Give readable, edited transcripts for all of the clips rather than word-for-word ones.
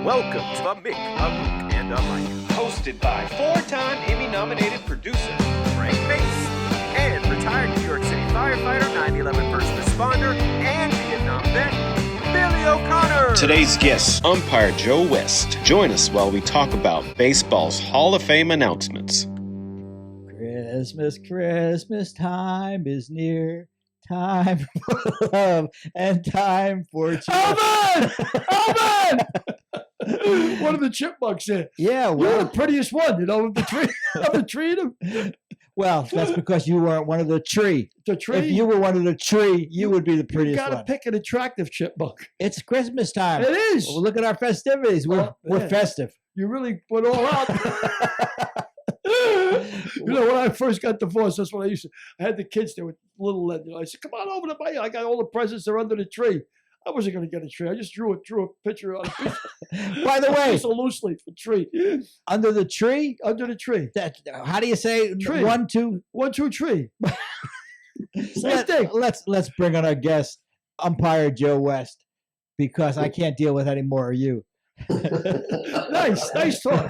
Welcome to the Mick, a Mook, and a Mike. Hosted by four-time Emmy-nominated producer Frank Mace and retired New York City firefighter, 9/11 first responder, and Vietnam vet, Billy O'Connor. Today's guest, Umpire Joe West. Join us while we talk about baseball's Hall of Fame announcements. Christmas time is near. Time for love and time for cheer. Alvin! One of the chipmunks in. Yeah, You're well, the prettiest one, of the tree. Of the tree. well, that's because you weren't one of the tree. The tree. If you were one of the tree, you would be the You prettiest got to one. pick an attractive chipmunk. It's Christmas time. It is. Well, look at our festivities. We're man. festive. You really put all out. When I first got divorced, that's what I used to. I had the kids there with little. I said, "Come on over to my. I got all the presents. They're under the tree." I wasn't going to get a tree. I just drew a picture on a piece. By the way, piece of loose leaf, a tree. under the tree. Under the tree. How do you say Tree. 1, 2? 1, 2, tree. Same thing. Let's bring on our guest, Umpire Joe West, because I can't deal with any more of you. Nice talk.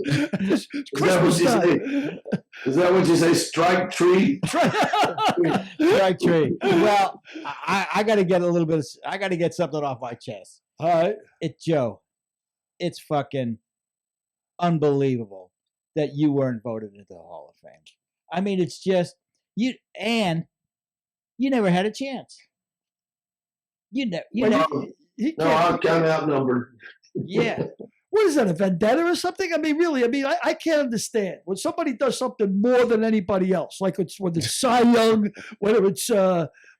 It's Christmas Is that what you say? Strike tree? Strike tree. Well, I got to get a little bit. I got to get something off my chest. All right. It's Joe. It's fucking unbelievable that you weren't voted into the Hall of Fame. I mean, it's just you, and you never had a chance. You never. I'm kind of outnumbered. Yeah. What is that, a vendetta or something? I mean, really, I can't understand. When somebody does something more than anybody else, like when it's Cy Young, whether it's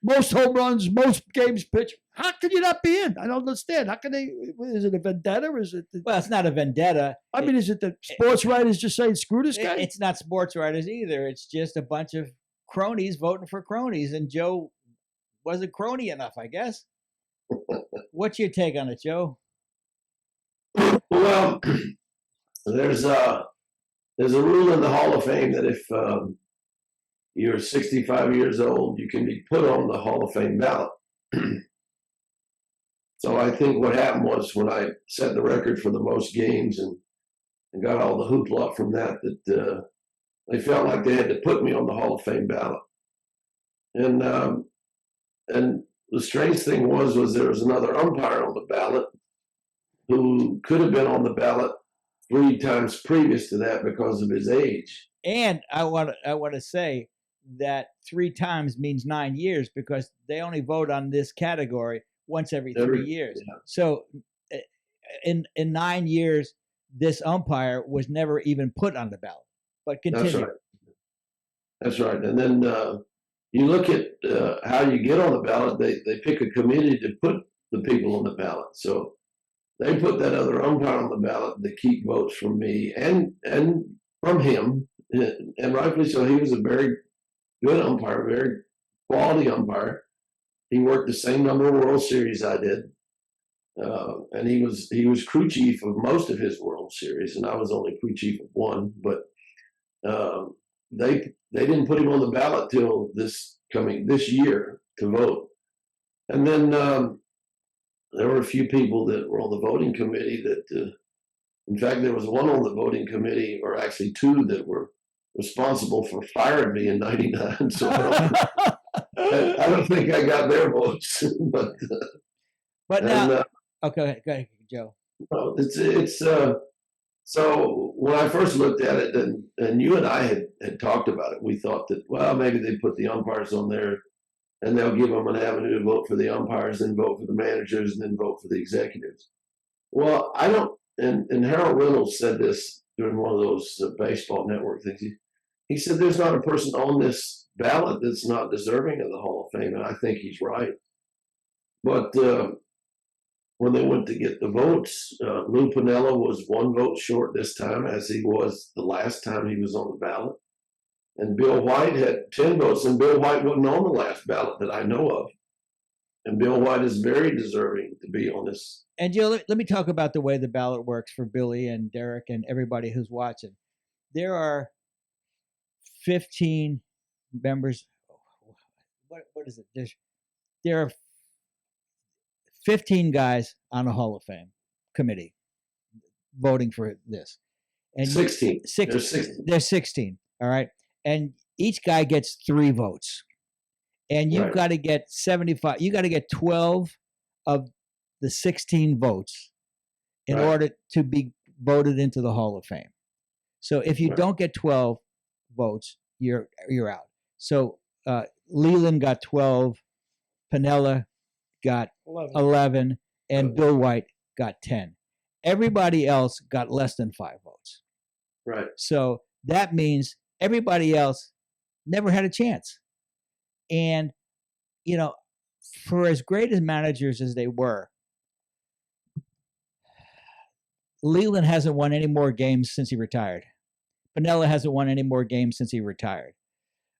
most home runs, most games pitched, how can you not be in? I don't understand. How can they, is it a vendetta? Or is it? Well, it's not a vendetta. I mean, is it the sports writers just saying, screw this guy? It's not sports writers either. It's just a bunch of cronies voting for cronies, and Joe wasn't crony enough, I guess. What's your take on it, Joe? Well, there's a rule in the Hall of Fame that if you're 65 years old, you can be put on the Hall of Fame ballot. So I think what happened was when I set the record for the most games and got all the hoopla from that they felt like they had to put me on the Hall of Fame ballot. And the strange thing was there was another umpire on the ballot who could have been on the ballot 3 times previous to that because of his age. And I want to say that 3 times means 9 years because they only vote on this category once every 3 years. Yeah. So in 9 years, this umpire was never even put on the ballot. But continue. That's right. And then you look at how you get on the ballot. They pick a committee to put the people on the ballot. So they put that other umpire on the ballot to keep votes from me and from him, and rightfully so. He was a very good umpire, very quality umpire. He worked the same number of World Series I did, and he was crew chief of most of his World Series, and I was only crew chief of one. But they didn't put him on the ballot till this year to vote, and then. There were a few people that were on the voting committee that, in fact, there was one on the voting committee, or actually 2 that were responsible for firing me in '99. So I don't think I got their votes. But now, okay, go ahead, Joe. It's so when I first looked at it, and you and I had talked about it, we thought that, well, maybe they put the umpires on there and they'll give them an avenue to vote for the umpires, then vote for the managers, and then vote for the executives. Well, I don't, and Harold Reynolds said this during one of those baseball network things. He said, there's not a person on this ballot that's not deserving of the Hall of Fame, and I think he's right. But when they went to get the votes, Lou Piniella was 1 vote short this time, as he was the last time he was on the ballot. And Bill White had 10 votes, and Bill White wasn't on the last ballot that I know of. And Bill White is very deserving to be on this. And Joe, let me talk about the way the ballot works for Billy and Derek and everybody who's watching. There are 15 members. What is it? There are 15 guys on a Hall of Fame committee. voting for this. And 16. Six, There's 16. There's 16. All right. And each guy gets 3 votes. And you've Right. got to get 75. You got to get 12 of the 16 votes in Right. order to be voted into the Hall of Fame. So if you Right. don't get 12 votes, you're out. So Leland got 12, Piniella got 11, and Bill White got 10. Everybody else got less than 5 votes. Right. So that means everybody else never had a chance. And, you know, for as great as managers as they were, Leland hasn't won any more games since he retired. Piniella hasn't won any more games since he retired.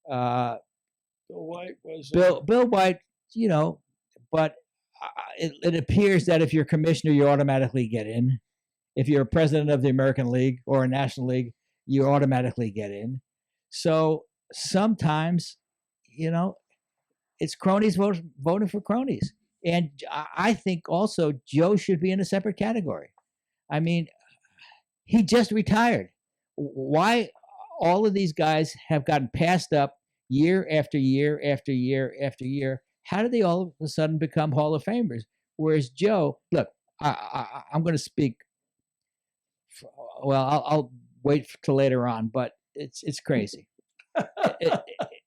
Bill White was Bill White, you know, but it appears that if you're commissioner, you automatically get in. If you're a president of the American League or a National League, you automatically get in. So sometimes, you know, it's cronies voting for cronies. And I think also Joe should be in a separate category. I mean, he just retired. Why all of these guys have gotten passed up year after year after year after year? How did they all of a sudden become Hall of Famers? Whereas Joe, look, I'm going to speak. Well, I'll wait till later on, but it's crazy.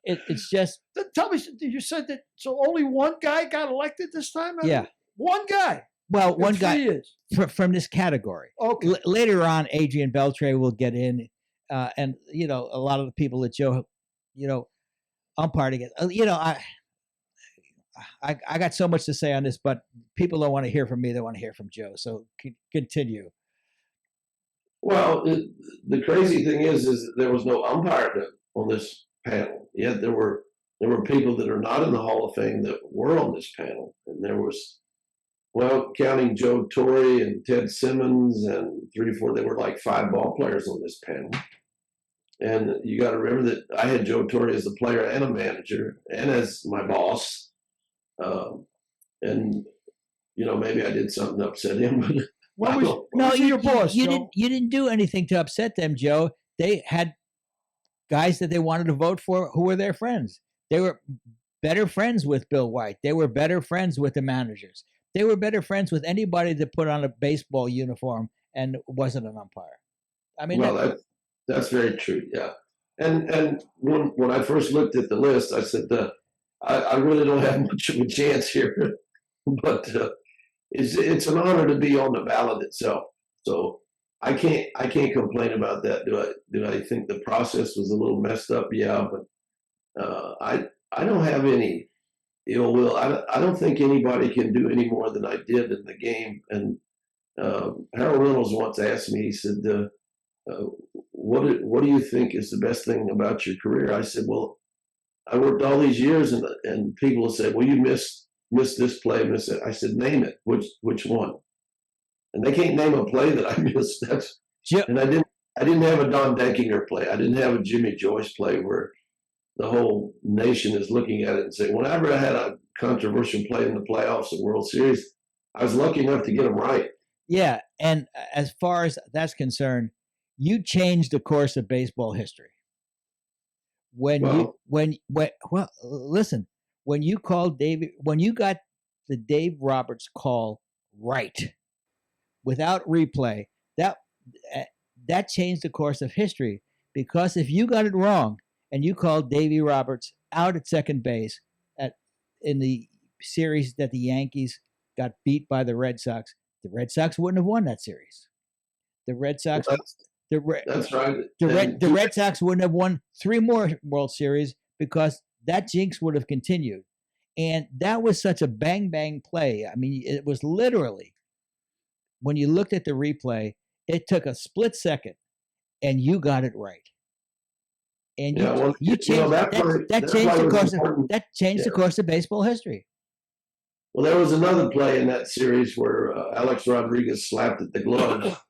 It's just. Tell me, you said that so only one guy got elected this time? Yeah. One guy. Well, one In 3 guy years. from this category. Okay. Later on, Adrian Beltre will get in, and you know a lot of the people that Joe, you know, umpired against. You know, I got so much to say on this, but people don't want to hear from me; they want to hear from Joe. So continue. Well, the crazy thing is that there was no umpire on this panel. Yet there were people that are not in the Hall of Fame that were on this panel, and there was, well, counting Joe Torre and Ted Simmons and 3 or 4, there were like 5 ball players on this panel. And you got to remember that I had Joe Torre as a player and a manager and as my boss. And you know, maybe I did something to upset him, but. No, your boss. You Joe? didn't do anything to upset them, Joe. They had guys that they wanted to vote for who were their friends. They were better friends with Bill White. They were better friends with the managers. They were better friends with anybody that put on a baseball uniform and wasn't an umpire. I mean, well, that's very true. Yeah, and when I first looked at the list, I said, I really don't have much of a chance here, but. It's an honor to be on the ballot itself. So I can't complain about that. Do I think the process was a little messed up? Yeah, but I don't have any ill will. I don't think anybody can do any more than I did in the game. And Harold Reynolds once asked me, he said, what do you think is the best thing about your career? I said, well, I worked all these years, and people will say, well, you missed this play, miss it. I said, name it. Which one? And they can't name a play that I missed. And I didn't have a Don Denkinger play. I didn't have a Jimmy Joyce play where the whole nation is looking at it and saying, whenever I had a controversial play in the playoffs or World Series, I was lucky enough to get them right. Yeah, and as far as that's concerned, you changed the course of baseball history. Listen. When you got the Dave Roberts call right without replay, that changed the course of history, because if you got it wrong and you called Davey Roberts out at second base in the series that the Yankees got beat by the Red Sox wouldn't have won that series. The Red Sox, that's right. The Red Sox wouldn't have won 3 more World Series because that jinx would have continued. And that was such a bang, bang play. I mean, it was literally, when you looked at the replay, it took a split second and you got it right. And you changed that changed the course of baseball history. Well, there was another play in that series where Alex Rodriguez slapped at the glove,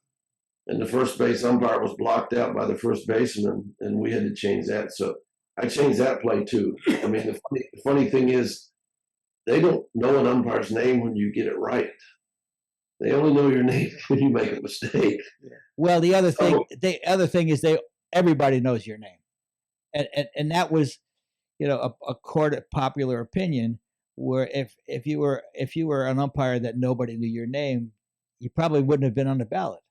and the first base umpire was blocked out by the first baseman, and we had to change that. So I changed that play too. I mean, the funny thing is, they don't know an umpire's name when you get it right. They only know your name when you make a mistake. Well, the other thing is everybody knows your name, and that was, a court of popular opinion, where if you were an umpire that nobody knew your name, you probably wouldn't have been on the ballot.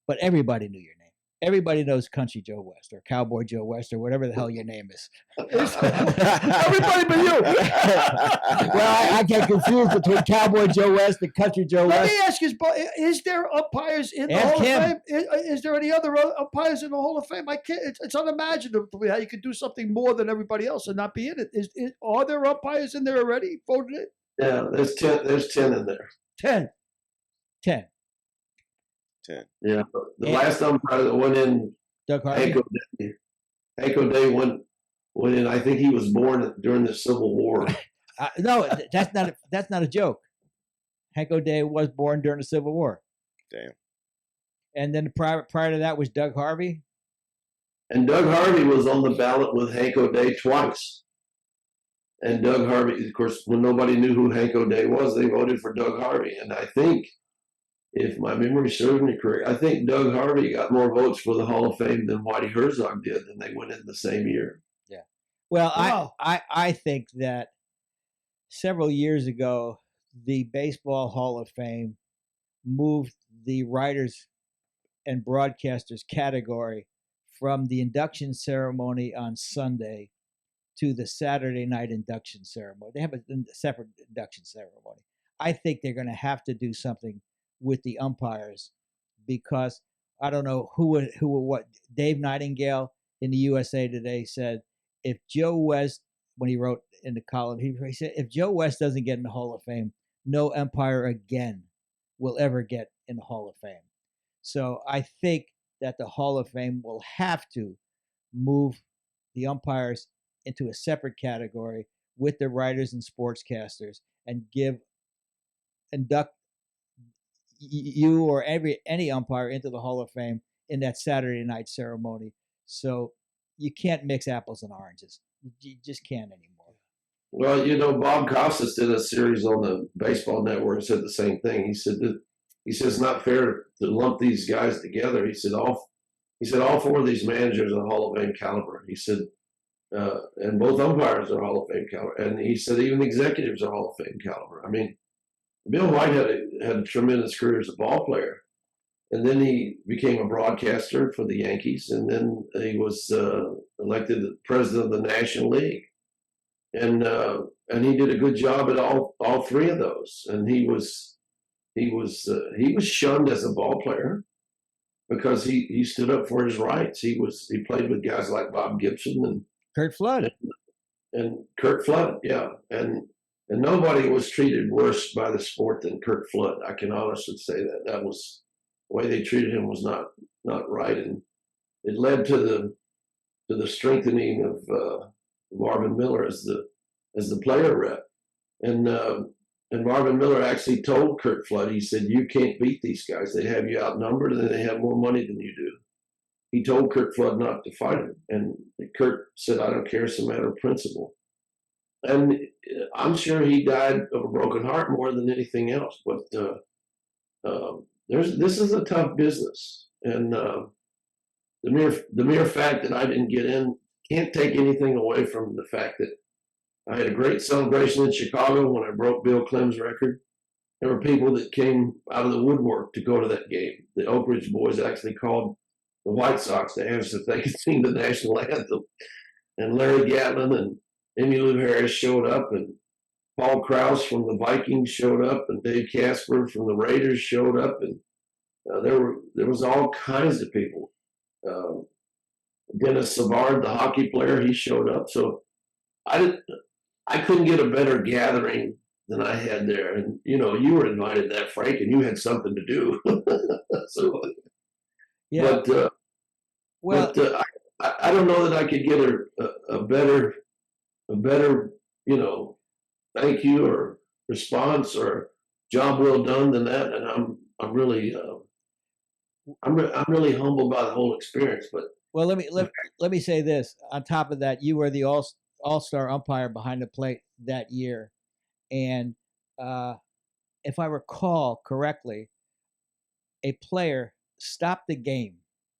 But everybody knew your name. Everybody knows Country Joe West or Cowboy Joe West or whatever the hell your name is. Everybody but you. Well, I get confused between Cowboy Joe West and Country Joe Let West. me ask you, is there umpires in the Ask Hall him. of Fame? Is there any other umpires in the Hall of Fame? I can't. It's unimaginable to me how you could do something more than everybody else and not be in it. Are there umpires in there already voted in? Yeah, there's 10. There's 10 in there. 10. 10. Yeah, the last umpire that went in, Doug Harvey. Hank O'Day went in. I think he was born during the Civil War. No, that's not a joke. Hank O'Day was born during the Civil War. Damn. And then prior to that was Doug Harvey. And Doug Harvey was on the ballot with Hank O'Day twice. And Doug Harvey, of course, when nobody knew who Hank O'Day was, they voted for Doug Harvey. And I think, if my memory serves me correct, I think Doug Harvey got more votes for the Hall of Fame than Whitey Herzog did, and they went in the same year. Yeah. Well, Wow. I think that several years ago, the Baseball Hall of Fame moved the writers and broadcasters category from the induction ceremony on Sunday to the Saturday night induction ceremony. They have a separate induction ceremony. I think they're going to have to do something with the umpires, because I don't know who what Dave Nightingale in the USA Today said, if Joe West, when he wrote in the column, he said, if Joe West doesn't get in the Hall of Fame, no umpire again will ever get in the Hall of Fame. So I think that the Hall of Fame will have to move the umpires into a separate category with the writers and sportscasters, and induct you or any umpire into the Hall of Fame in that Saturday night ceremony. So you can't mix apples and oranges. You just can't anymore. Well, Bob Costas did a series on the Baseball Network and said the same thing. He said it's not fair to lump these guys together. He said all four of these managers are Hall of Fame caliber. He said, and both umpires are Hall of Fame caliber. And he said even executives are Hall of Fame caliber. I mean, Bill White had a tremendous career as a ball player, and then he became a broadcaster for the Yankees, and then he was elected president of the National League, and he did a good job at all three of those. And he was shunned as a ball player because he stood up for his rights. He played with guys like Bob Gibson and Kurt Flood. And Kurt Flood, yeah, and nobody was treated worse by the sport than Kurt Flood. I can honestly say that. That was the way they treated him was not right, and it led to the strengthening of Marvin Miller as the player rep, and Marvin Miller actually told Kurt Flood, he said, "You can't beat these guys. They have you outnumbered, and they have more money than you do." He told Kurt Flood not to fight him, and Kurt said, "I don't care. It's a matter of principle." And I'm sure he died of a broken heart more than anything else. But this is a tough business, and the mere fact that I didn't get in can't take anything away from the fact that I had a great celebration in Chicago when I broke Bill Clem's record. There were people that came out of the woodwork to go to that game. The Oak Ridge boys actually called the White Sox to ask if they could sing the national anthem, and Larry Gatlin and Emmylou Harris showed up, and Paul Krause from the Vikings showed up, and Dave Casper from the Raiders showed up, and there was all kinds of people. Dennis Savard, the hockey player, he showed up. So I couldn't get a better gathering than I had there. And you were invited to that, Frank, and you had something to do. So, Yeah. But I don't know that I could get a better thank you or response or job well done than that. And I'm really humbled by the whole experience. But Well, let me say this. On top of that, you were the all-star umpire behind the plate that year, and if I recall correctly, a player stopped the game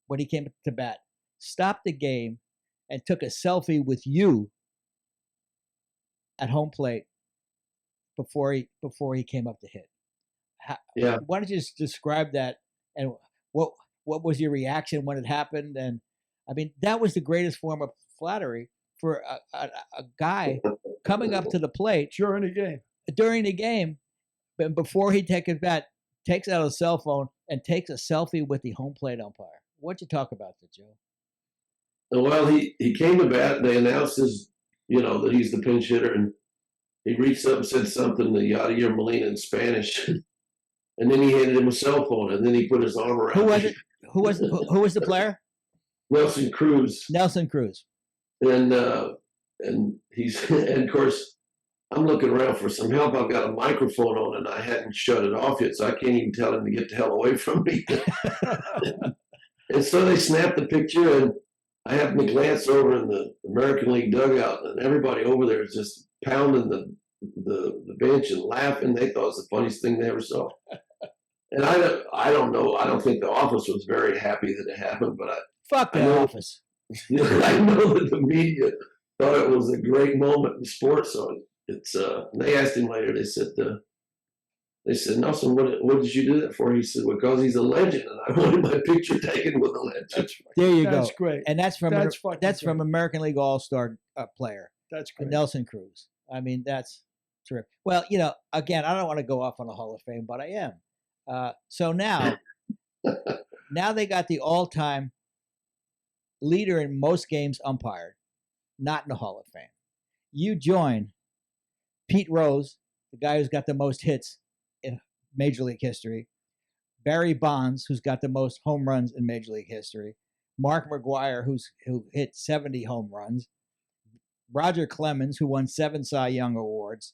when he came to bat, stopped the game, and took a selfie with you at home plate before he came up to hit. Yeah. Why don't you just describe that, and what was your reaction when it happened? And I mean, that was the greatest form of flattery for a guy coming up to the plate during the game, but before he takes his bat, takes out a cell phone and takes a selfie with the home plate umpire. What'd you talk about that, Joe? Well, he came to bat. They announced that he's the pinch hitter, and he reached up and said something to Yadier Molina in Spanish, and then he handed him a cell phone, and then he put his arm around. Who was it? Who was the player? Nelson Cruz. Nelson Cruz. And and of course, I'm looking around for some help. I've got a microphone on, and I hadn't shut it off yet, so I can't even tell him to get the hell away from me. And so they snapped the picture, and I happened to glance over in the American League dugout, and everybody over there is just pounding the bench and laughing. They thought it was the funniest thing they ever saw. And I don't know. I don't think the office was very happy that it happened, but fuck the office. I know that the media thought it was a great moment in sports. So it's they asked him later. They said, Nelson, what did you do that for? He said, because he's a legend, and I wanted my picture taken with a legend. There you go. That's great. And that's from American League All-Star player. That's great. Nelson Cruz. I mean, that's terrific. Well, again, I don't want to go off on a Hall of Fame, but I am. So now they got the all-time leader in most games umpired, not in the Hall of Fame. You join Pete Rose, the guy who's got the most hits in Major League history, Barry Bonds, who's got the most home runs in Major League history, Mark McGwire, who hit 70 home runs, Roger Clemens, who won 7 Cy Young Awards,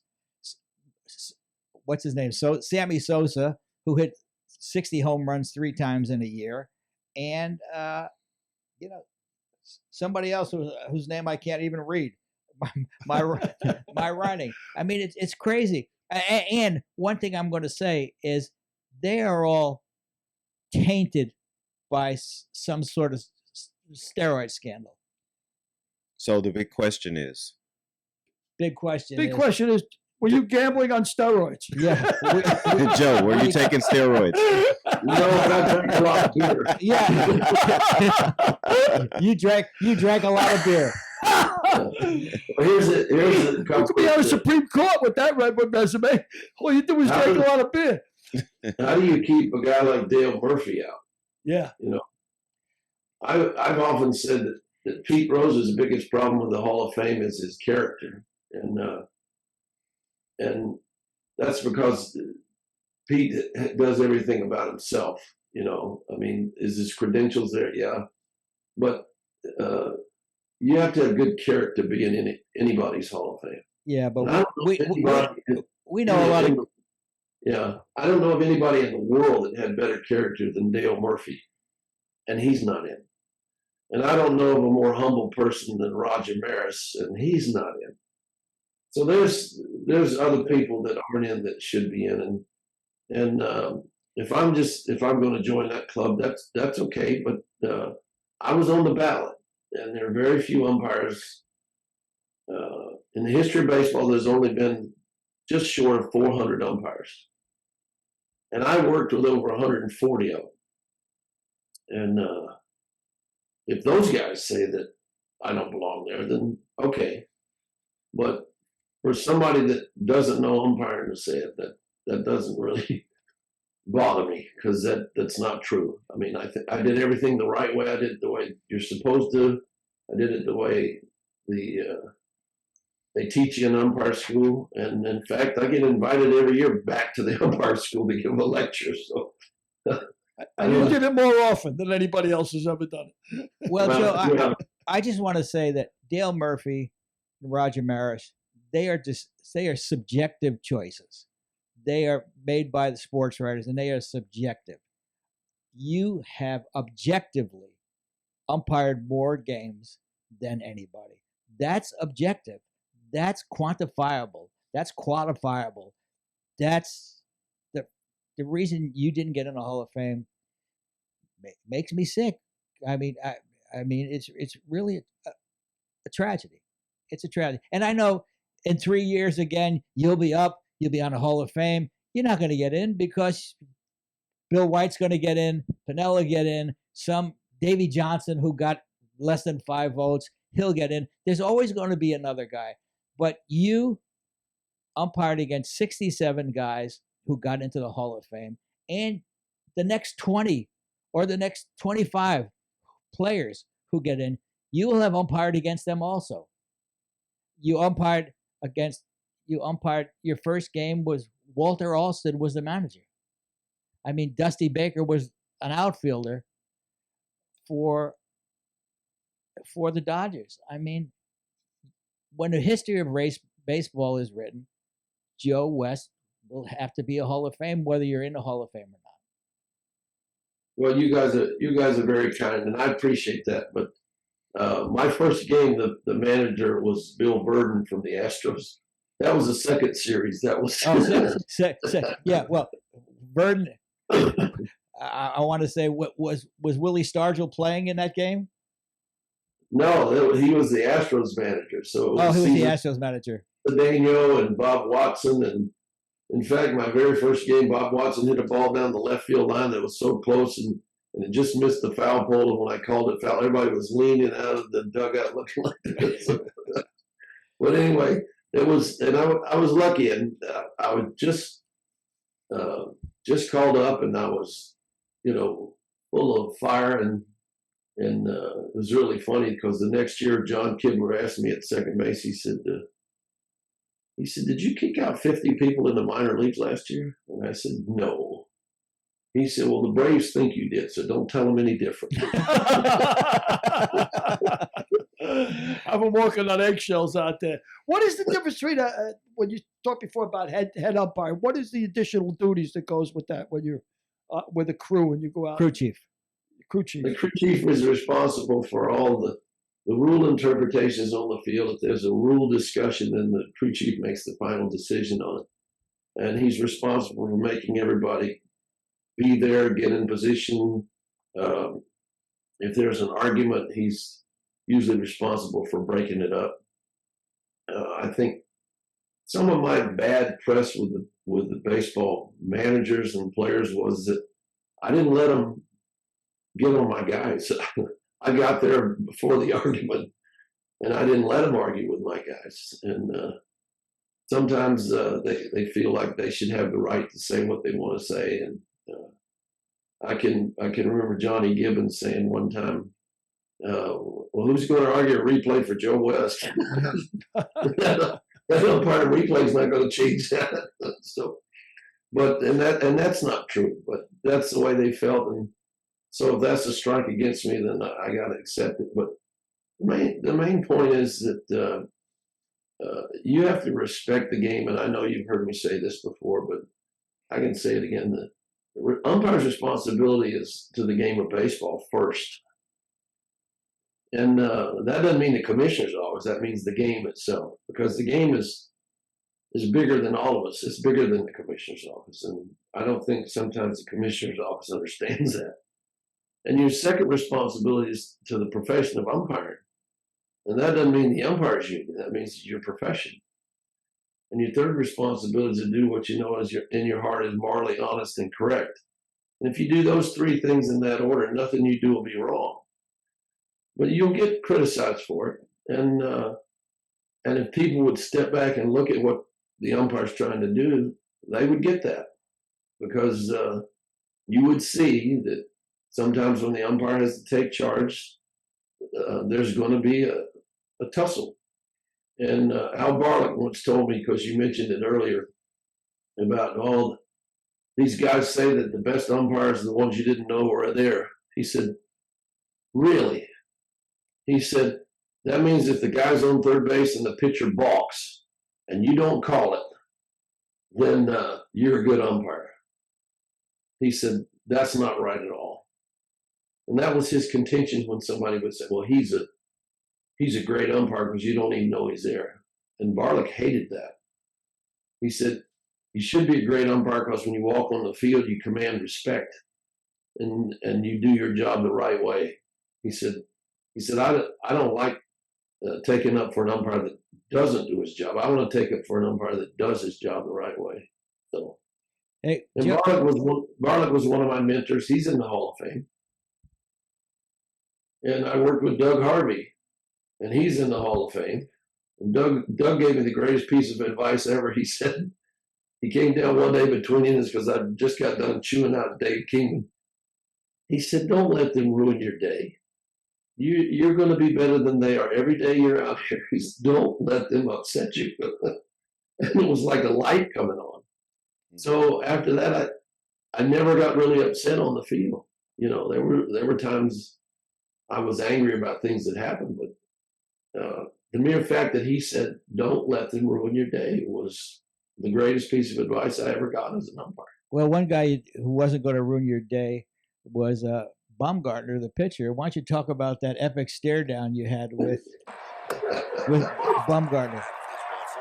what's his name? Sammy Sosa, who hit 60 home runs 3 times in a year, and somebody else whose name I can't even read. My writing. I mean, it's crazy. And one thing I'm going to say is they are all tainted by some sort of steroid scandal. So the big question is, were you gambling on steroids? Yeah. Joe, were you taking steroids? No, I drank a lot of beer. Yeah. You drank a lot of beer. Here's the You could be on the Supreme Court with that Redwood resume. All you do is drink a lot of beer. How do you keep a guy like Dale Murphy out? Yeah. I've often said that Pete Rose's biggest problem with the Hall of Fame is his character, and that's because Pete does everything about himself. I mean, is his credentials there? Yeah, but you have to have good character to be in anybody's Hall of Fame. Yeah, but we know a lot of. Yeah, I don't know of anybody in the world that had better character than Dale Murphy, and he's not in. And I don't know of a more humble person than Roger Maris, and he's not in. So there's other people that aren't in that should be in, and if I'm going to join that club, that's okay. But I was on the ballot, and there are very few umpires in the history of baseball. There's only been just short of 400 umpires, and I worked with over 140 of them. And if those guys say that I don't belong there, then okay. But for somebody that doesn't know umpiring to say it, that doesn't really bother me, because that's not true. I mean, I did everything the right way. I did it the way you're supposed to. I did it the way they teach you in umpire school, and in fact, I get invited every year back to the umpire school to give a lecture. So. And you did it more often than anybody else has ever done it. Well, Joe, I just want to say that Dale Murphy and Roger Maris, they are subjective choices. They are made by the sports writers, and they are subjective. You have objectively umpired more games than anybody. That's objective. That's quantifiable. That's quantifiable. That's the reason you didn't get in the Hall of Fame makes me sick. I mean, it's really a tragedy. It's a tragedy. And I know in 3 years again, you'll be on the Hall of Fame. You're not going to get in because Bill White's going to get in, Pinella get in, some Davy Johnson who got less than 5 votes, he'll get in. There's always going to be another guy. But you umpired against 67 guys who got into the Hall of Fame, and the next 20 or the next 25 players who get in, you will have umpired against them also. You umpired, your first game was Walter Alston was the manager. I mean, Dusty Baker was an outfielder for the Dodgers. I mean, when the history of baseball is written, Joe West will have to be a Hall of Fame, whether you're in the Hall of Fame or not. Well, you guys are very kind, and I appreciate that. But my first game, the manager was Bill Burden from the Astros. That was the second series. That was yeah. Well, Burden. I want to say, was Willie Stargell playing in that game? No, he was the Astros manager. So he was the Astros manager. Daniel and Bob Watson, and in fact, my very first game, Bob Watson hit a ball down the left field line that was so close, and it just missed the foul pole. And when I called it foul, everybody was leaning out of the dugout looking like this. But anyway, it was, and I was lucky, and I was just called up, and I was, full of fire, and it was really funny because the next year, John Kibler asked me at second base. He said, "Did you kick out 50 people in the minor leagues last year?" And I said, "No." He said, "Well, the Braves think you did, so don't tell them any different." I've been walking on eggshells out there. What is the difference between when you talked before about head umpire? What is the additional duties that goes with that when you're with a crew and you go out? Crew chief. Crew chief. The crew chief is responsible for all the rule interpretations on the field. If there's a rule discussion, then the crew chief makes the final decision on it. And he's responsible for making everybody be there, get in position. If there's an argument, he's usually responsible for breaking it up. I think some of my bad press with the baseball managers and players was that I didn't let them get on my guys. I got there before the argument, and I didn't let them argue with my guys. And sometimes they feel like they should have the right to say what they want to say. And I can remember Johnny Gibbons saying one time, "Well, who's going to argue a replay for Joe West?" That umpire replay is not going to change that. So, and that's not true. But that's the way they felt, and so if that's a strike against me, then I got to accept it. But the main point is that you have to respect the game, and I know you've heard me say this before, but I can say it again. The umpire's responsibility is to the game of baseball first. And that doesn't mean the commissioner's office. That means the game itself, because the game is bigger than all of us. It's bigger than the commissioner's office. And I don't think sometimes the commissioner's office understands that. And your second responsibility is to the profession of umpiring. And that doesn't mean the umpires union. That means your profession. And your third responsibility is to do what you know is in your heart is morally honest and correct. And if you do those three things in that order, nothing you do will be wrong. But you'll get criticized for it. And if people would step back and look at what the umpire's trying to do, they would get that. Because you would see that sometimes when the umpire has to take charge, there's going to be a tussle. And Al Barlick once told me, because you mentioned it earlier, about all these guys say that the best umpires are the ones you didn't know were there. He said, "Really?" He said, "That means if the guy's on third base and the pitcher balks and you don't call it, then you're a good umpire." He said, "That's not right at all." And that was his contention when somebody would say, "Well, he's a great umpire because you don't even know he's there." And Barlick hated that. He said, you should be a great umpire because when you walk on the field, you command respect, and you do your job the right way. He said, I don't like taking up for an umpire that doesn't do his job. I want to take up for an umpire that does his job the right way. So, Hey, and Joe, Barlick was one of my mentors. He's in the Hall of Fame. And I worked with Doug Harvey, and he's in the Hall of Fame. And Doug gave me the greatest piece of advice ever. He said, he came down one day between innings because I just got done chewing out Dave Kingman. He said, don't let them ruin your day. You're going to be better than they are every day you're out here. He said, don't let them upset you. And it was like a light coming on. So after that, I never got really upset on the field. You know, there were times I was angry about things that happened, but the mere fact that he said, don't let them ruin your day was the greatest piece of advice I ever got as an umpire. well, one guy who wasn't going to ruin your day was Baumgartner, the pitcher. Why don't you talk about that epic stare down you had with Baumgartner?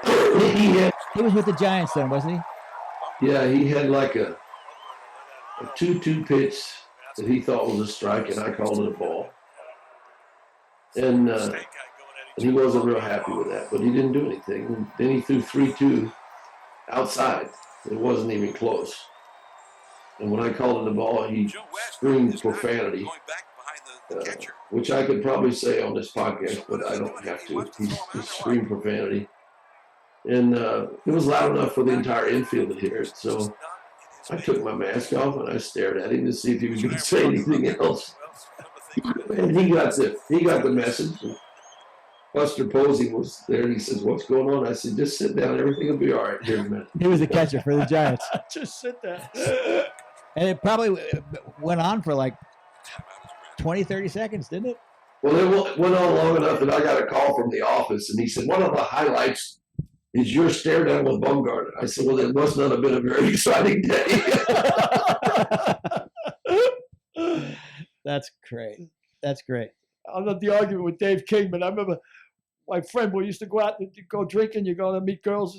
He was with the Giants then, wasn't he? Yeah, he had like a 2-2 pitch that he thought was a strike, and I called it a ball. And he wasn't real happy with that, but he didn't do anything. And then he threw 3-2 outside. It wasn't even close. And when I called it a ball, he screamed profanity, which I could probably say on this podcast, but I don't have to. He screamed profanity. And it was loud enough for the entire infield to hear it. So I took my mask off and I stared at him to see if he was going to say anything else. And he got the message. And Buster Posey was there and he says, what's going on? I said, just sit down. Everything will be all right here in a minute. He was a catcher for the Giants. Just sit there. And it probably went on for like 20, 30 seconds, didn't it? Well, it went on long enough that I got a call from the office and he said, one of the highlights is your stare down with Baumgartner. I said, well, it must not have been a very exciting day. That's great. That's great. I love the argument with Dave Kingman. I remember my friend, we used to go out and go drinking. You go to meet girls.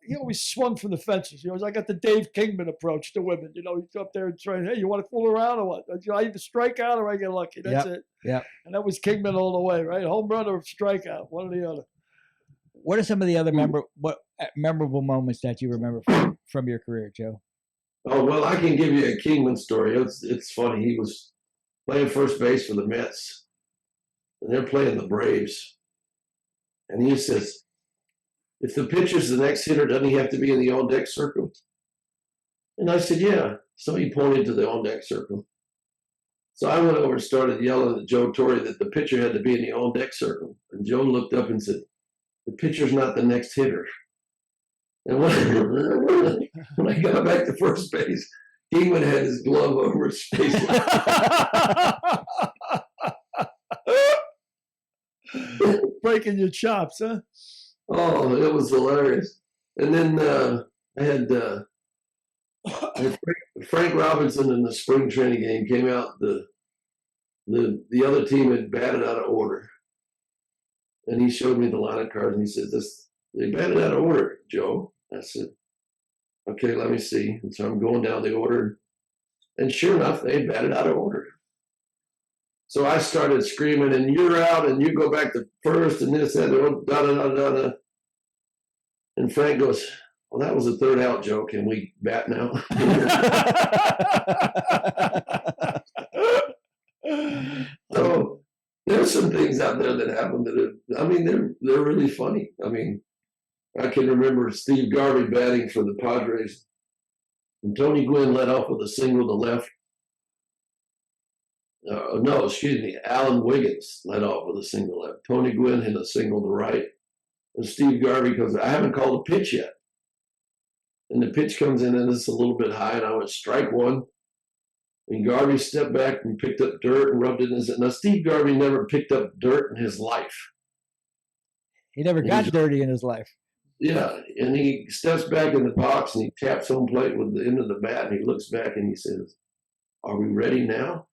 He always swung from the fences. I got the Dave Kingman approach to women. He'd go up there and try, hey, you want to fool around or what? I either strike out or I get lucky. That's it. Yeah. And that was Kingman all the way, right? Home run or strikeout, one or the other. What are some of the other memorable moments that you remember from your career, Joe? Oh, well, I can give you a Kingman story. It's funny. He was playing first base for the Mets, and they're playing the Braves. And he says, if the pitcher's the next hitter, doesn't he have to be in the on-deck circle? And I said, yeah. So he pointed to the on-deck circle. So I went over and started yelling at Joe Torre that the pitcher had to be in the on-deck circle. And Joe looked up and said, the pitcher's not the next hitter. And when I got back to first base, Kingman had his glove over his face. Breaking your chops, huh? Oh, it was hilarious. And then I had Frank Robinson in the spring training game came out. The other team had batted out of order. And he showed me the line of cards and he said, they batted out of order, Joe. I said, okay, let me see. And so I'm going down the order. And sure enough, they had batted out of order. So I started screaming, and you're out, and you go back to first, and this, that, da-da-da-da-da. And Frank goes, well, that was the third out, Joe. Can we bat now? So there's some things out there that happen that they're really funny. I mean, I can remember Steve Garvey batting for the Padres, and Tony Gwynn led off with a single to left. Alan Wiggins led off with a single left. Tony Gwynn hit a single to right, and Steve Garvey, because I haven't called a pitch yet, and the pitch comes in and it's a little bit high, and I went strike one. And Garvey stepped back and picked up dirt and rubbed it in his head. Now, Steve Garvey never picked up dirt in his life. He never got dirty in his life. Yeah, and he steps back in the box and he taps home plate with the end of the bat and he looks back and he says, are we ready now?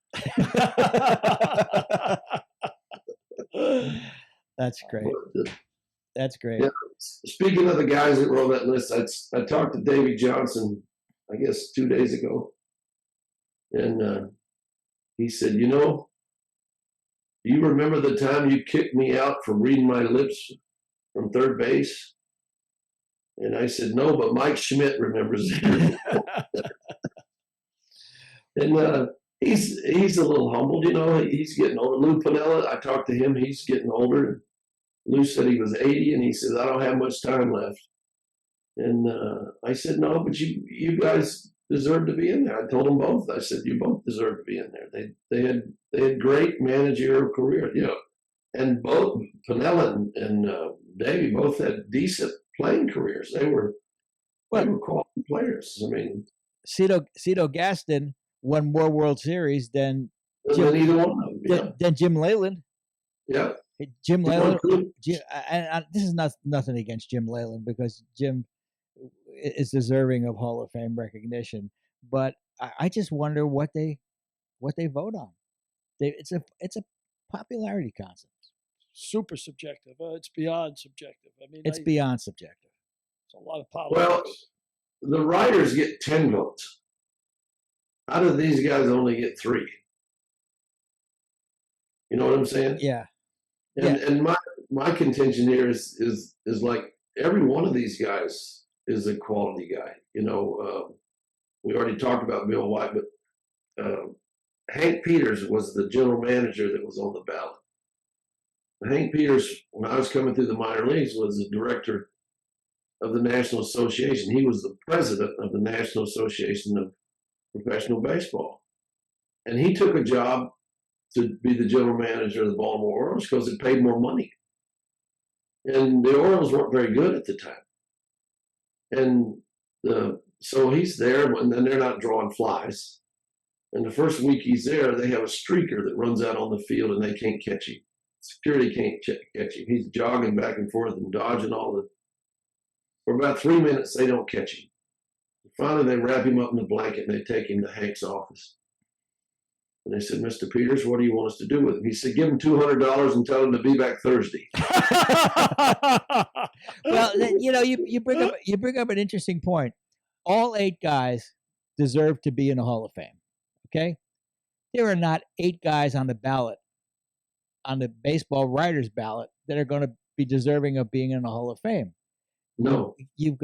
That's great. That's great. Yeah. speaking of the guys that were on that list, I talked to Davy Johnson, I guess 2 days ago, and he said, do you remember the time you kicked me out for reading my lips from third base? And I said, no, but Mike Schmidt remembers it. And he's a little humbled, he's getting older. Lou Piniella, I talked to him, he's getting older. Lou said he was 80, and he says, I don't have much time left. And I said, no, but you guys deserve to be in there. I told them both. I said, you both deserve to be in there. They had great managerial career, and both Piniella and Davey both had decent playing careers. They were quality players. I mean, Cito Gaston won more World Series than either one of them. Than Jim Leyland. Yeah. Jim Leyland. And this is nothing against Jim Leyland, because Jim is deserving of Hall of Fame recognition. But I just wonder what they vote on. It's a popularity concept. Super subjective. It's beyond subjective. I mean, it's beyond subjective. It's a lot of politics. Well, the writers get 10 votes. How do these guys only get 3? You know what I'm saying? Yeah. And my contention here is like every one of these guys is a quality guy. We already talked about Bill White, but Hank Peters was the general manager that was on the ballot. Hank Peters, when I was coming through the minor leagues, was the director of the National Association. He was the president of the National Association of Professional Baseball. And he took a job to be the general manager of the Baltimore Orioles because it paid more money. And the Orioles weren't very good at the time. And so he's there, and then they're not drawing flies. And the first week he's there, they have a streaker that runs out on the field, and they can't catch him. Security can't catch him. He's jogging back and forth and dodging for about 3 minutes, they don't catch him. Finally, they wrap him up in a blanket, and they take him to Hank's office. And they said, Mr. Peters, what do you want us to do with him? He said, give him $200 and tell him to be back Thursday. Well, you bring up an interesting point. All 8 guys deserve to be in the Hall of Fame. Okay? There are not 8 guys on the ballot, on the baseball writers ballot, that are going to be deserving of being in the Hall of Fame. No. You're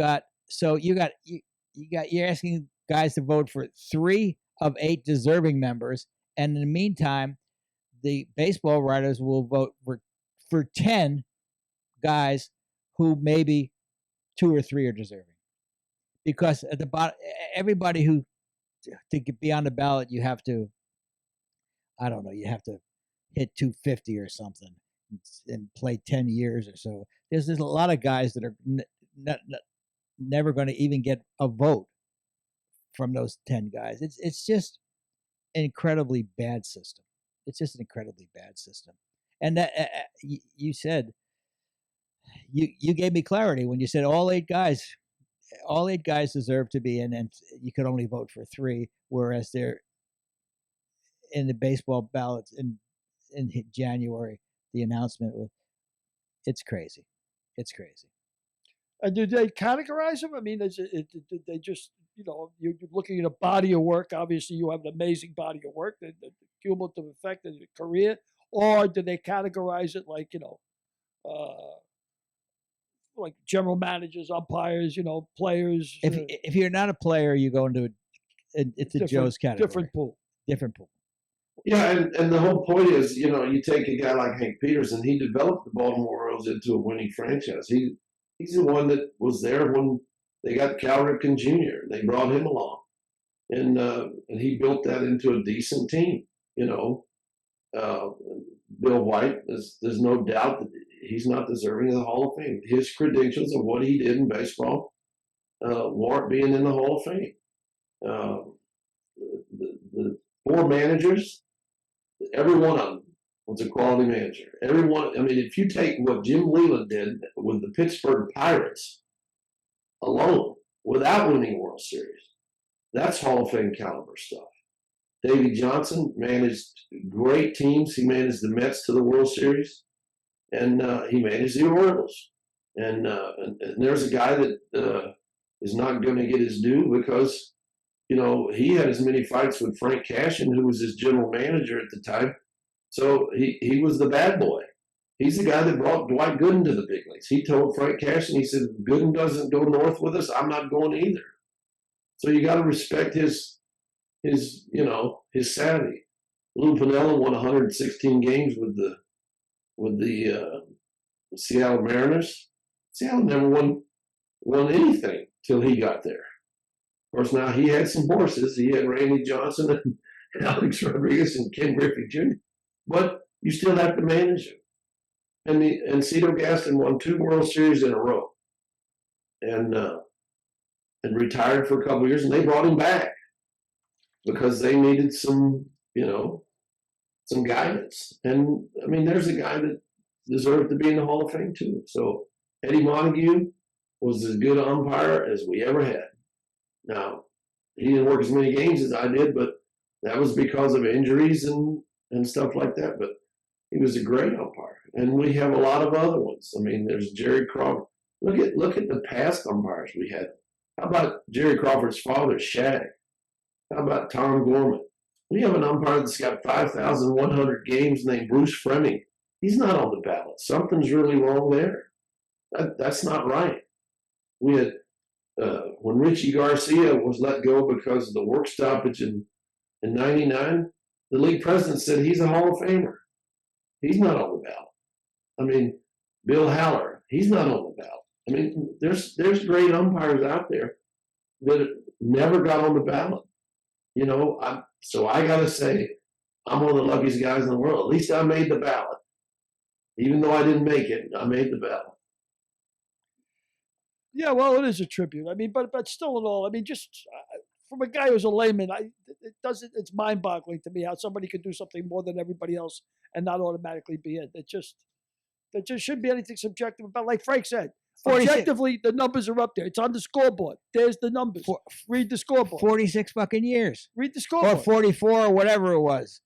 asking guys to vote for 3 of 8 deserving members, and in the meantime, the baseball writers will vote for 10 guys who maybe 2 or 3 are deserving. Because at the bottom, everybody who to be on the ballot, you have to, I don't know, you have to hit 250 or something and play 10 years or so. There's a lot of guys that are never going to even get a vote from those 10 guys. It's just an incredibly bad system. It's just an incredibly bad system. And that you said, you gave me clarity when you said all 8 guys deserve to be in, and you could only vote for 3, whereas they're in the baseball ballots in January. The announcement was, it's crazy. It's crazy. And do they categorize them? I mean, they just, you're looking at a body of work. Obviously, you have an amazing body of work, the cumulative effect of your career. Or do they categorize it like, like general managers, umpires, players? If you're not a player, you go into it's a Joe's category. Different pool. Yeah, and the whole point is, you take a guy like Hank Peters, and he developed the Baltimore Orioles into a winning franchise. He's the one that was there when they got Cal Ripken Jr. They brought him along, and he built that into a decent team. Bill White, there's no doubt that he's not deserving of the Hall of Fame. His credentials of what he did in baseball warrant being in the Hall of Fame. The 4 managers, every one of them was a quality manager. Everyone, I mean, if you take what Jim Leyland did with the Pittsburgh Pirates alone, without winning World Series, that's Hall of Fame caliber stuff. Davey Johnson managed great teams. He managed the Mets to the World Series, and he managed the Orioles. And there's a guy that is not going to get his due because, he had as many fights with Frank Cashin, who was his general manager at the time. So he was the bad boy. He's the guy that brought Dwight Gooden to the big leagues. He told Frank Cashin, he said, Gooden doesn't go north with us, I'm not going either. So you got to respect his savvy. Lou Piniella won 116 games with the Seattle Mariners. Seattle never won anything till he got there. Of course, now he had some horses. He had Randy Johnson and Alex Rodriguez and Ken Griffey Jr. But you still have to manage him. And Cito Gaston won 2 World Series in a row, and retired for a couple of years. And they brought him back because they needed some guidance. And I mean, there's a guy that deserved to be in the Hall of Fame too. So Eddie Montague was as good an umpire as we ever had. Now, he didn't work as many games as I did, but that was because of injuries and stuff like that. But he was a great umpire. And we have a lot of other ones. I mean, there's Jerry Crawford. Look at the past umpires we had. How about Jerry Crawford's father, Shag? How about Tom Gorman? We have an umpire that's got 5,100 games named Bruce Fleming. He's not on the ballot. Something's really wrong there. That's not right. We had when Richie Garcia was let go because of the work stoppage in '99, the league president said he's a Hall of Famer. He's not on the ballot. I mean, Bill Haller, he's not on the ballot. I mean, there's great umpires out there that never got on the ballot. So I got to say, I'm one of the luckiest guys in the world. At least I made the ballot. Even though I didn't make it, I made the ballot. Yeah, well, it is a tribute. I mean, but still in all, I mean, just from a guy who's a layman, it's mind-boggling to me how somebody could do something more than everybody else and not automatically be it. There just shouldn't be anything subjective about. Like Frank said, objectively, the numbers are up there. It's on the scoreboard. There's the numbers. Read the scoreboard. 46 fucking years. Read the scoreboard. Or 44 or whatever it was.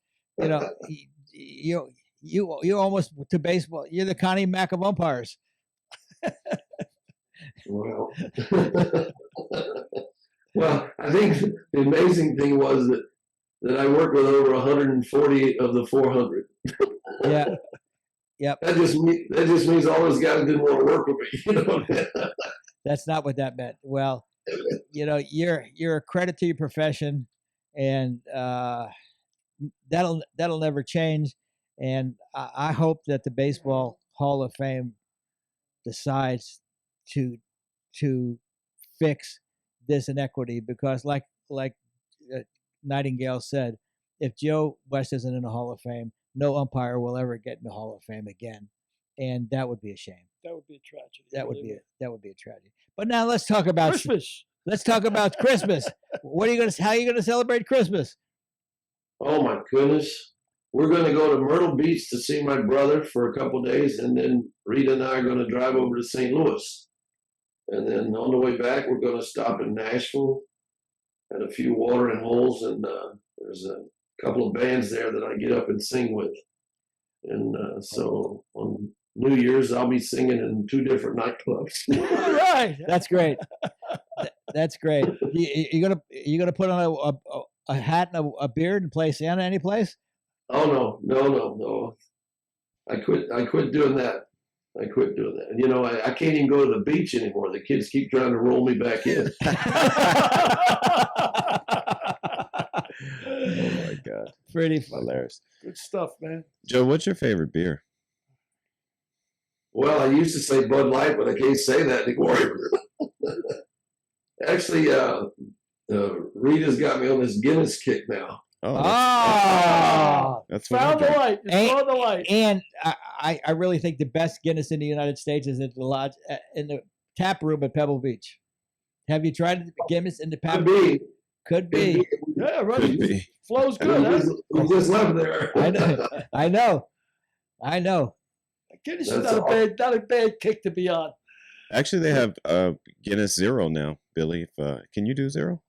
You almost to baseball. You're the Connie Mack of umpires. Well, well, I think the amazing thing was that I worked with over 140 of the 400. Yeah. Yep. That just means all those guys didn't want to work with me. That's not what that meant. Well, you're a credit to your profession, and that'll never change. And I hope that the Baseball Hall of Fame decides to fix this inequity, because like Nightingale said, if Joe West isn't in the Hall of Fame, no umpire will ever get in the Hall of Fame again, and that would be a shame. That would be a tragedy. That would be a tragedy. But now let's talk about Christmas. Let's talk about Christmas. How are you gonna celebrate Christmas? Oh my goodness. We're going to go to Myrtle Beach to see my brother for a couple of days, and then Rita and I are going to drive over to St. Louis. And then on the way back, we're going to stop in Nashville at a few watering holes, and there's a couple of bands there that I get up and sing with. And so on New Year's, I'll be singing in 2 different nightclubs. All right. That's great. That's great. You gonna put on a hat and a beard and play Santa any place? Oh no! I quit doing that. And I can't even go to the beach anymore. The kids keep trying to roll me back in. Oh my God. Pretty fun. Hilarious. Good stuff, man. Joe, what's your favorite beer? Well, I used to say Bud Light, but I can't say that anymore. Actually, Rita's got me on this Guinness kick now. Oh, that's what Found the light. Found the light. And I really think the best Guinness in the United States is at the lodge in the tap room at Pebble Beach. Have you tried Guinness in the tap room? Could be. Yeah, right. Could be. Flow's good, huh? We just left there. I know. Guinness is not a bad kick to be on. Actually, they have Guinness Zero now, Billy. Can you do Zero?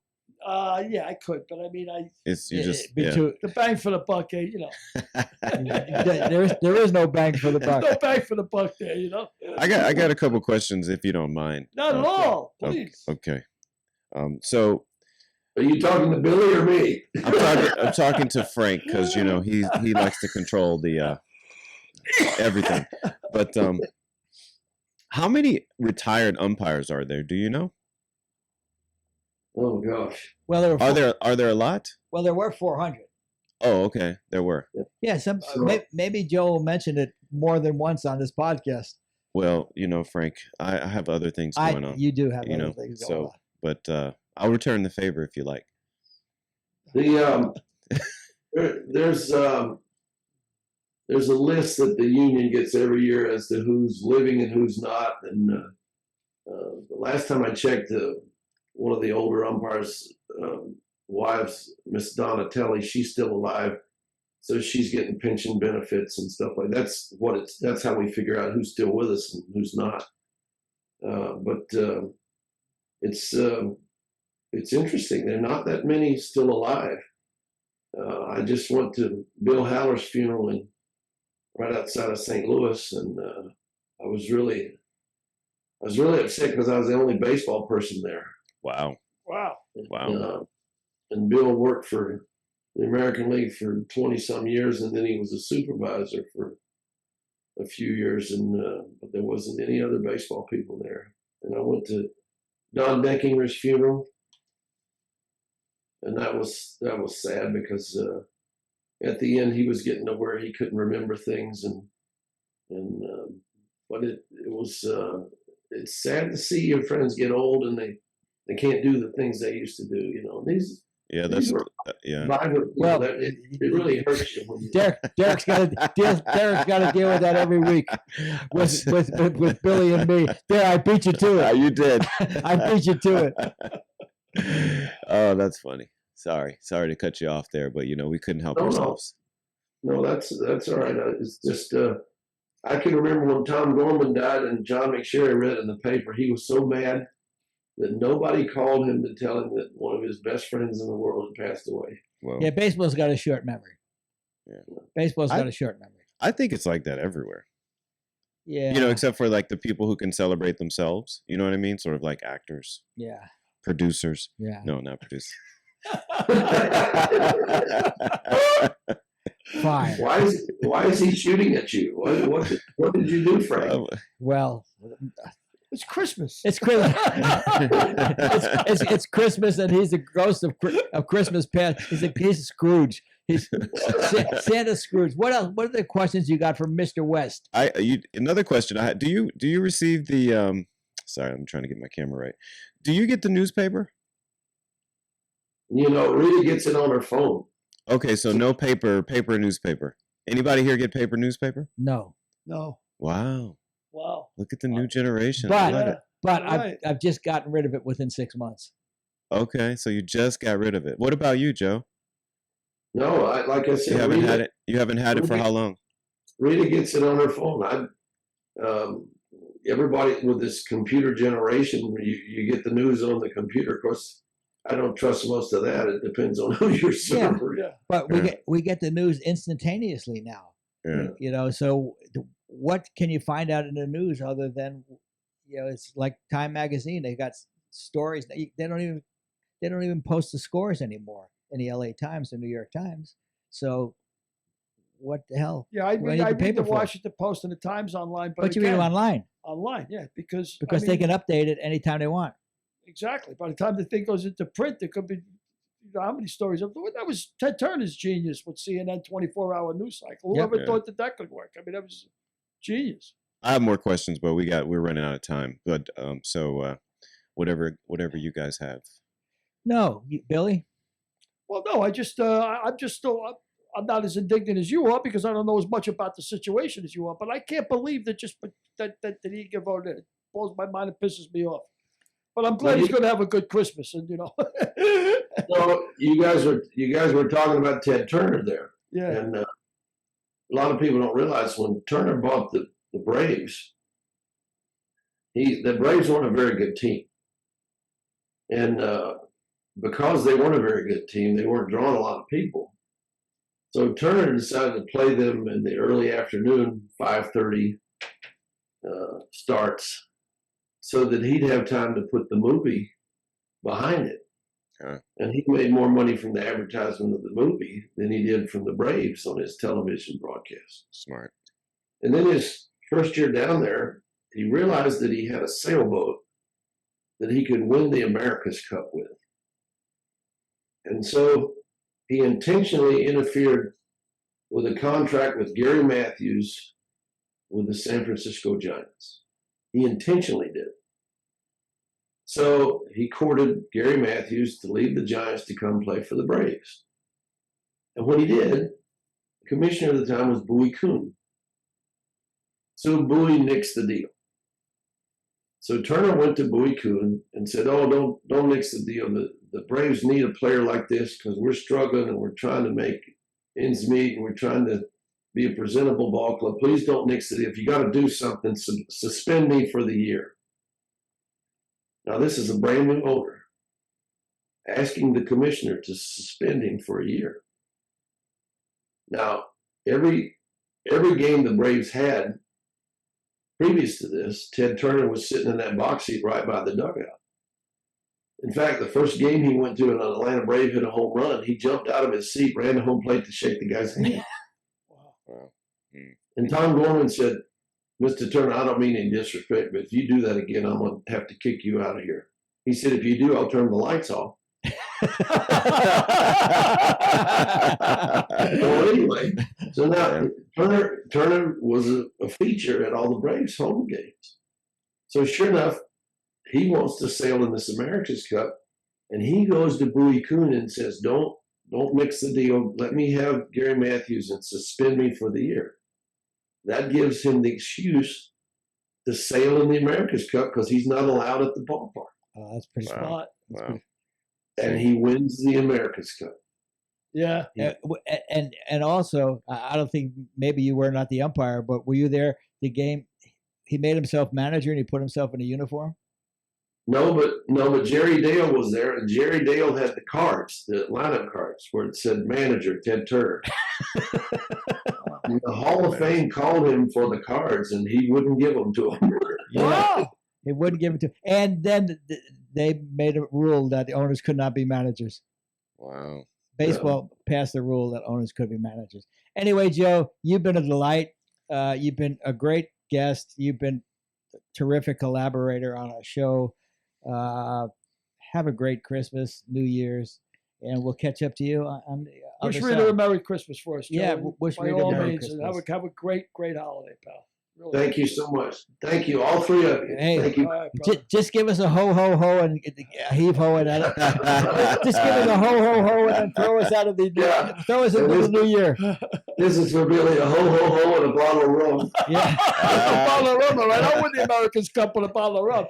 Yeah, I could, but I mean, It's you just Be yeah. too- the bang for the buck, there is no bang for the There's buck. no bang for the buck there, I got a couple questions if you don't mind. Not at all, Okay. please. Okay. So Are you talking to Billy or me? I'm talking to Frank because he likes to control the everything. But how many retired umpires are there? Do you know? Oh gosh. Well, there were Are there a lot? well, there were 400. Oh, okay. There were. Yeah, So- maybe Joe mentioned it more than once on this podcast. Well, Frank, I have other things going on. You do have you other know, things going so- on. But I'll return the favor if you like. The there's a list that the union gets every year as to who's living and who's not. And the last time I checked, one of the older umpires' wives, Miss Donatelli, she's still alive, so she's getting pension benefits and stuff like that. That's how we figure out who's still with us and who's not. But it's interesting. There are not that many still alive. I just went to Bill Haller's funeral right outside of St. Louis, and I was really upset because I was the only baseball person there. Wow. Wow. Wow. And Bill worked for the American League for 20 some years, and then he was a supervisor for a few years, and but there wasn't any other baseball people there. And I went to Don Denkinger's funeral, and that was sad because at the end he was getting to where he couldn't remember things, but it was it's sad to see your friends get old and they can't do the things they used to do. These Yeah, these that's were yeah. vibrant people Well, that it really hurts you when you Derek's got to deal with that every week with Billy and me. There, I beat you to it. You did. I beat you to it. Oh, that's funny. Sorry to cut you off there, but we couldn't help No, no. ourselves. No, that's all right. It's just I can remember when Tom Gorman died and John McSherry read in the paper. He was so mad that nobody called him to tell him that one of his best friends in the world had passed away. Well, Yeah, baseball's got a short memory. Yeah. Baseball's got a short memory. I think it's like that everywhere. Yeah. Except for like the people who can celebrate themselves. You know what I mean? Sort of like actors, Yeah. producers. Yeah. No, not producers. Fine. Why is he shooting at you? What did you do, Frank? Well, It's Christmas. it's Christmas. it's Christmas, and he's the ghost of Christmas past. He's Scrooge. He's Santa Scrooge. What else? What are the questions you got from Mr. West? Another question I had. Do you receive the sorry, I'm trying to get my camera right. Do you get the newspaper? Rita gets it on her phone. Okay, so no paper newspaper. Anybody here get paper newspaper? No, No. Wow. Wow. Look at the new generation. I love but it. but Right. I've just gotten rid of it within 6 months. Okay, so you just got rid of it. What about you, Joe? No, like I said, You haven't Rita, had it. You haven't had it for how long? Rita gets it on her phone. Everybody with this computer generation, you get the news on the computer. Of course, I don't trust most of that. It depends on who your server. Yeah. But Yeah. we get the news instantaneously now. Yeah. So what can you find out in the news other than it's like Time Magazine? They got stories. They don't even post the scores anymore in the LA Times or New York Times. So what the hell? Yeah, I What do read, you I need the read the paper for? Washington Post and the Times online. But you read them again, online online, yeah, because they can update it anytime they want. Exactly. By the time the thing goes into print, there could be how many stories? That was Ted Turner's genius with CNN 24-hour news cycle. Yep. Whoever thought that could work? I mean, that was genius. I have more questions, but we're running out of time. But so whatever you guys have. No, Billy. Well, no, I'm not as indignant as you are because I don't know as much about the situation as you are. But I can't believe that that he get voted. It blows my mind. It pisses me off. But I'm glad he's going to have a good Christmas, and So you guys were talking about Ted Turner there, yeah, and a lot of people don't realize when Turner bought the Braves, the Braves weren't a very good team, and because they weren't a very good team, they weren't drawing a lot of people. So Turner decided to play them in the early afternoon, 5:30 starts, so that he'd have time to put the movie behind it. And he made more money from the advertisement of the movie than he did from the Braves on his television broadcast. Smart. And then his first year down there, he realized that he had a sailboat that he could win the America's Cup with. And so he intentionally interfered with a contract with Gary Matthews with the San Francisco Giants. He intentionally did. So he courted Gary Matthews to leave the Giants to come play for the Braves. And when he did, the commissioner at the time was Bowie Kuhn. So Bowie nixed the deal. So Turner went to Bowie Kuhn and said, "Oh, don't nix the deal. The Braves need a player like this because we're struggling and we're trying to make ends meet and we're trying to be a presentable ball club. Please don't nix it. If you got to do something, suspend me for the year." Now, this is a brand new owner asking the commissioner to suspend him for a year. Now, every game the Braves had previous to this, Ted Turner was sitting in that box seat right by the dugout. In fact, the first game he went to, an Atlanta Brave hit a home run. He jumped out of his seat, ran to home plate to shake the guy's hand. Wow. And Tom Gorman said, "Mr. Turner, I don't mean any disrespect, but if you do that again, I'm going to have to kick you out of here." He said, "If you do, I'll turn the lights off." Well, anyway, so now Turner was a feature at all the Braves home games. So sure enough, he wants to sail in this America's Cup, and he goes to Bowie Kuhn and says, don't mix the deal. Let me have Gary Matthews and suspend me for the year. That gives him the excuse to sail in the America's Cup because he's not allowed at the ballpark. Oh, that's pretty Wow. smart. Wow. And he wins the America's Cup. Yeah. And also, I don't think maybe you were not the umpire, but were you there the game? He made himself manager and he put himself in a uniform. No, but Jerry Dale was there, and Jerry Dale had the cards, the lineup cards, where it said manager Ted Turner. The Hall of Fame called him for the cards, and he wouldn't give them to him. Yeah. He wouldn't give it to. And then they made a rule that the owners could not be managers. Wow. Baseball passed the rule that owners could be managers. Anyway, Joe, you've been a delight. You've been a great guest. You've been a terrific collaborator on our show. Have a great Christmas, New Year's, and we'll catch up to you on the other Wish side. Rita a Merry Christmas for us, Joe. Yeah, and wish by Rita a all Merry means, and Christmas. have a great holiday, pal. Really. Thank you so much. Thank you, all three of you. Hey, Thank you. All right, brother. Just give us a ho ho ho and a heave ho and just give us a ho ho ho and then throw us out of the Yeah. throw us into the new year. This is for Billy, a ho ho ho and a bottle of rum. Yeah. A bottle of rum, all right? I'll win the America's Cup with a bottle of rum.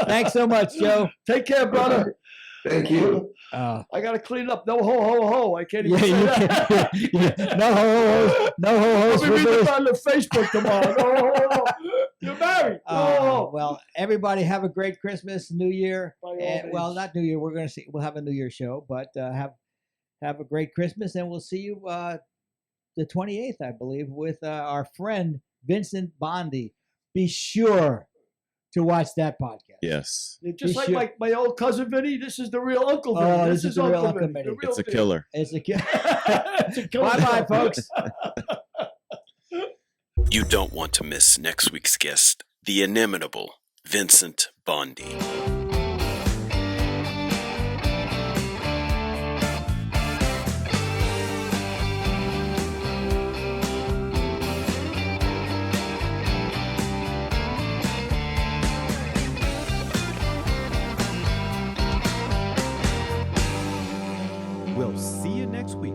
Thanks so much, Joe. Take care, brother. Thank you. I got to clean it up. No ho, ho, ho. I can't even Yeah, say you that. can. Yeah. No ho ho ho. No ho I'll ho's be for reading Billy. about it on Facebook tomorrow. No ho, ho, ho. You're married. No ho, ho. Well, everybody have a great Christmas, New Year. By all Well, means. not New Year. We're gonna see. We'll have a New Year show, but have a great Christmas, and we'll see you the 28th, I believe, with our friend Vincent Bondi. Be sure to watch that podcast. Yes. Just Be like sure. my old cousin Vinny, this is the real Uncle Vinny. Oh, this is the real Uncle Uncle Vinny. Vinny. The real It's a deal. killer. It's a It's a killer. bye, folks. You don't want to miss next week's guest, the inimitable Vincent Bondi. We'll see you next week.